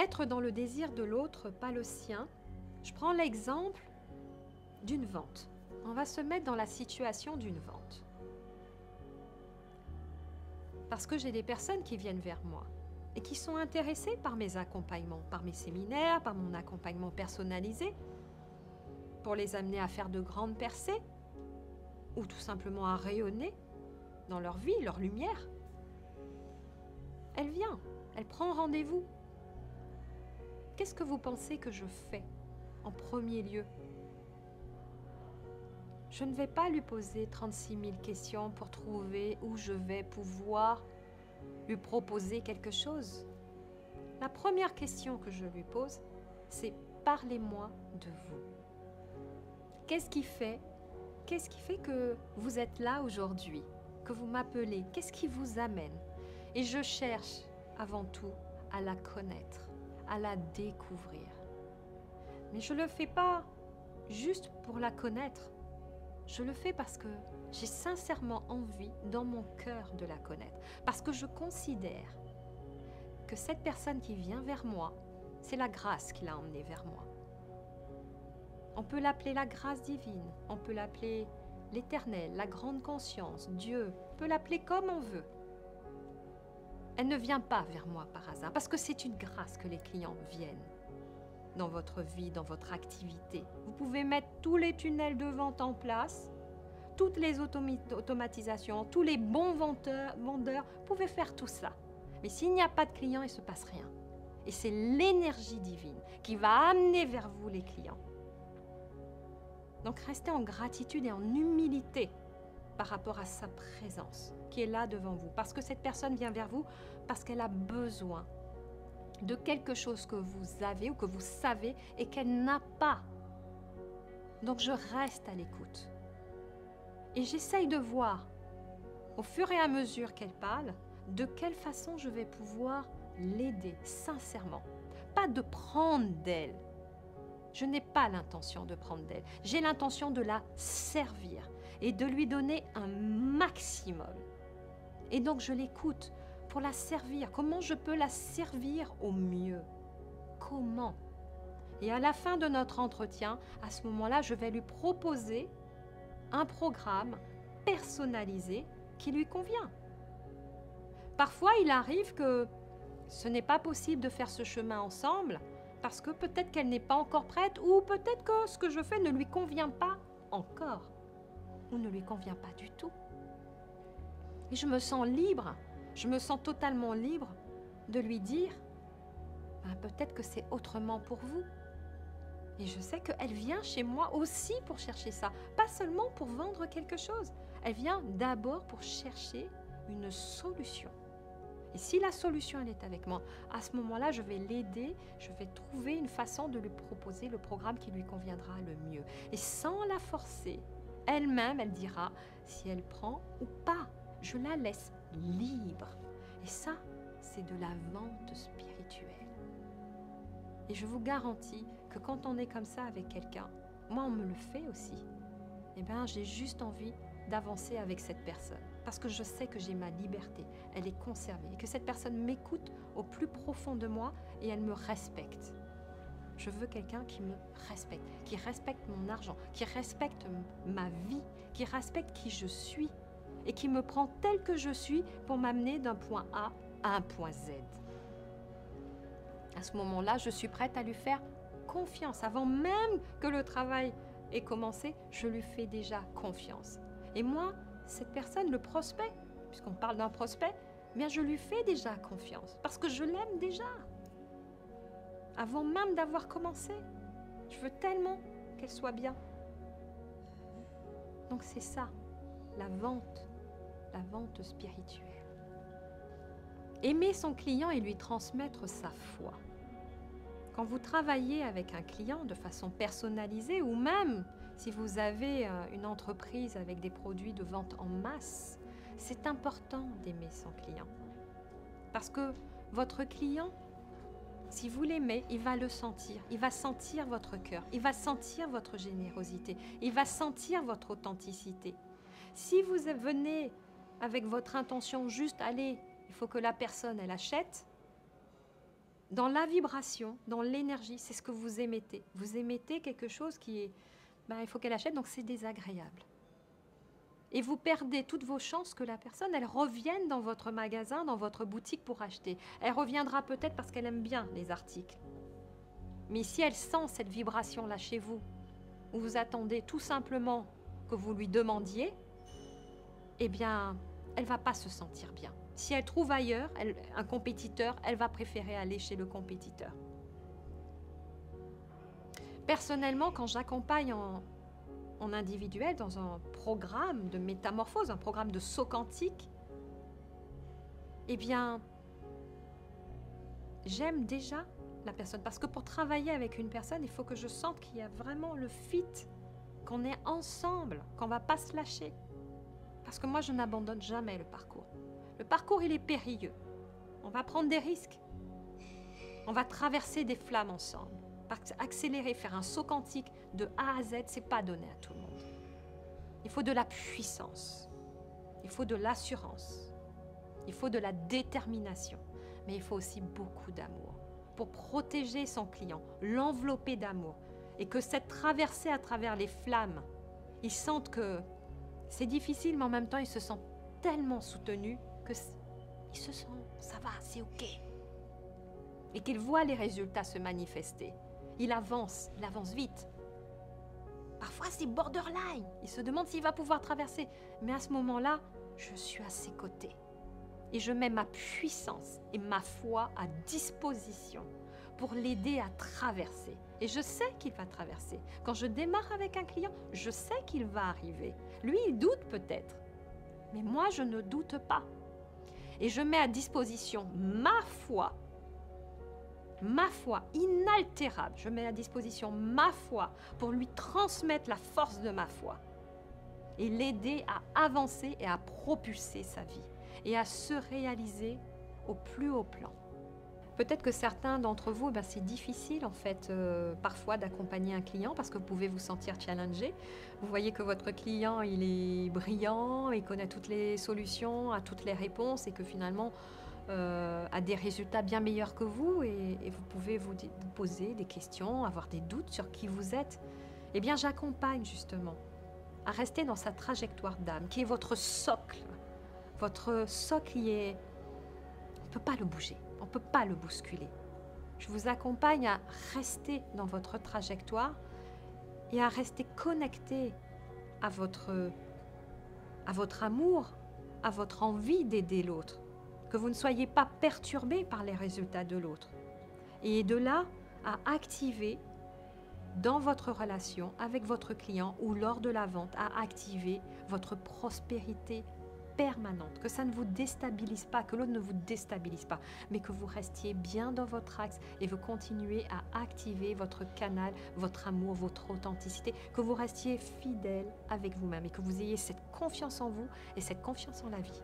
être dans le désir de l'autre, pas le sien. Je prends l'exemple d'une vente. On va se mettre dans la situation d'une vente. Parce que j'ai des personnes qui viennent vers moi et qui sont intéressées par mes accompagnements, par mes séminaires, par mon accompagnement personnalisé, pour les amener à faire de grandes percées ou tout simplement à rayonner dans leur vie, leur lumière. Elle vient, elle prend rendez-vous. Qu'est-ce que vous pensez que je fais en premier lieu? Je ne vais pas lui poser 36 000 questions pour trouver où je vais pouvoir lui proposer quelque chose. La première question que je lui pose, c'est « Parlez-moi de vous ». Qu'est-ce qui fait que vous êtes là aujourd'hui, que vous m'appelez? Qu'est-ce qui vous amène? Et je cherche avant tout à la connaître, à la découvrir. Mais je ne le fais pas juste pour la connaître. Je le fais parce que j'ai sincèrement envie dans mon cœur de la connaître. Parce que je considère que cette personne qui vient vers moi, c'est la grâce qui l'a emmenée vers moi. On peut l'appeler la grâce divine, on peut l'appeler l'éternel, la grande conscience, Dieu, on peut l'appeler comme on veut. Elle ne vient pas vers moi par hasard, parce que c'est une grâce que les clients viennent dans votre vie, dans votre activité. Vous pouvez mettre tous les tunnels de vente en place, toutes les automatisations, tous les bons vendeurs, vous pouvez faire tout ça. Mais s'il n'y a pas de clients, il ne se passe rien. Et c'est l'énergie divine qui va amener vers vous les clients. Donc restez en gratitude et en humilité par rapport à sa présence qui est là devant vous. Parce que cette personne vient vers vous parce qu'elle a besoin de quelque chose que vous avez ou que vous savez et qu'elle n'a pas. Donc je reste à l'écoute. Et j'essaye de voir, au fur et à mesure qu'elle parle, de quelle façon je vais pouvoir l'aider sincèrement. Pas de prendre d'elle. Je n'ai pas l'intention de prendre d'elle. J'ai l'intention de la servir et de lui donner un maximum. Et donc je l'écoute pour la servir. Comment je peux la servir au mieux? Comment? Et à la fin de notre entretien, à ce moment-là, je vais lui proposer un programme personnalisé qui lui convient. Parfois, il arrive que ce n'est pas possible de faire ce chemin ensemble parce que peut-être qu'elle n'est pas encore prête ou peut-être que ce que je fais ne lui convient pas encore ou ne lui convient pas du tout. Et je me sens libre, je me sens totalement libre de lui dire peut-être que c'est autrement pour vous. Et je sais qu'elle vient chez moi aussi pour chercher ça, pas seulement pour vendre quelque chose. Elle vient d'abord pour chercher une solution. Et si la solution elle est avec moi, à ce moment-là, je vais l'aider, je vais trouver une façon de lui proposer le programme qui lui conviendra le mieux. Et sans la forcer, elle-même, elle dira si elle prend ou pas. Je la laisse libre. Et ça, c'est de la vente spirituelle. Et je vous garantis que quand on est comme ça avec quelqu'un, moi on me le fait aussi, eh bien j'ai juste envie d'avancer avec cette personne. Parce que je sais que j'ai ma liberté, elle est conservée. Et que cette personne m'écoute au plus profond de moi et elle me respecte. Je veux quelqu'un qui me respecte, qui respecte mon argent, qui respecte ma vie, qui respecte qui je suis et qui me prend tel que je suis pour m'amener d'un point A à un point Z. À ce moment-là, je suis prête à lui faire confiance. Avant même que le travail ait commencé, je lui fais déjà confiance. Et moi, cette personne, le prospect, puisqu'on parle d'un prospect, eh bien je lui fais déjà confiance parce que je l'aime déjà. Avant même d'avoir commencé, je veux tellement qu'elle soit bien. Donc c'est ça, la vente spirituelle. Aimer son client et lui transmettre sa foi. Quand vous travaillez avec un client de façon personnalisée ou même si vous avez une entreprise avec des produits de vente en masse, c'est important d'aimer son client. Parce que votre client, si vous l'aimez, il va le sentir. Il va sentir votre cœur. Il va sentir votre générosité. Il va sentir votre authenticité. Si vous venez avec votre intention juste, allez, il faut que la personne, elle achète, dans la vibration, dans l'énergie, c'est ce que vous émettez. Vous émettez quelque chose qui est, il faut qu'elle achète, donc c'est désagréable. Et vous perdez toutes vos chances que la personne, elle revienne dans votre magasin, dans votre boutique pour acheter. Elle reviendra peut-être parce qu'elle aime bien les articles. Mais si elle sent cette vibration-là chez vous, où vous attendez tout simplement que vous lui demandiez, eh bien, elle ne va pas se sentir bien. Si elle trouve ailleurs un compétiteur, elle va préférer aller chez le compétiteur. Personnellement, quand j'accompagne en individuel dans un programme de métamorphose, un programme de saut quantique, eh bien, j'aime déjà la personne. Parce que pour travailler avec une personne, il faut que je sente qu'il y a vraiment le fit, qu'on est ensemble, qu'on ne va pas se lâcher. Parce que moi, je n'abandonne jamais le parcours. Le parcours, il est périlleux. On va prendre des risques. On va traverser des flammes ensemble. Parce qu'accélérer, faire un saut quantique de A à Z, ce n'est pas donné à tout le monde. Il faut de la puissance. Il faut de l'assurance. Il faut de la détermination. Mais il faut aussi beaucoup d'amour pour protéger son client, l'envelopper d'amour. Et que cette traversée à travers les flammes, ils sentent que c'est difficile, mais en même temps, ils se sentent tellement soutenus qu'ils se sentent, ça va, c'est OK. Et qu'ils voient les résultats se manifester. Il avance vite. Parfois, c'est borderline. Il se demande s'il va pouvoir traverser. Mais à ce moment-là, je suis à ses côtés. Et je mets ma puissance et ma foi à disposition pour l'aider à traverser. Et je sais qu'il va traverser. Quand je démarre avec un client, je sais qu'il va arriver. Lui, il doute peut-être. Mais moi, je ne doute pas. Et je mets à disposition ma foi inaltérable. Je mets à disposition ma foi pour lui transmettre la force de ma foi et l'aider à avancer et à propulser sa vie et à se réaliser au plus haut plan. Peut-être que certains d'entre vous, c'est difficile en fait parfois d'accompagner un client parce que vous pouvez vous sentir challengé. Vous voyez que votre client, il est brillant, il connaît toutes les solutions, a toutes les réponses et que finalement a des résultats bien meilleurs que vous et vous pouvez vous poser des questions, avoir des doutes sur qui vous êtes. Eh bien, j'accompagne justement à rester dans sa trajectoire d'âme, qui est votre socle. Votre socle, on ne peut pas le bouger, on ne peut pas le bousculer. Je vous accompagne à rester dans votre trajectoire et à rester connecté à votre amour, à votre envie d'aider l'autre. Que vous ne soyez pas perturbé par les résultats de l'autre. Et de là à activer dans votre relation avec votre client ou lors de la vente, à activer votre prospérité permanente, que ça ne vous déstabilise pas, que l'autre ne vous déstabilise pas, mais que vous restiez bien dans votre axe et vous continuez à activer votre canal, votre amour, votre authenticité, que vous restiez fidèle avec vous-même et que vous ayez cette confiance en vous et cette confiance en la vie.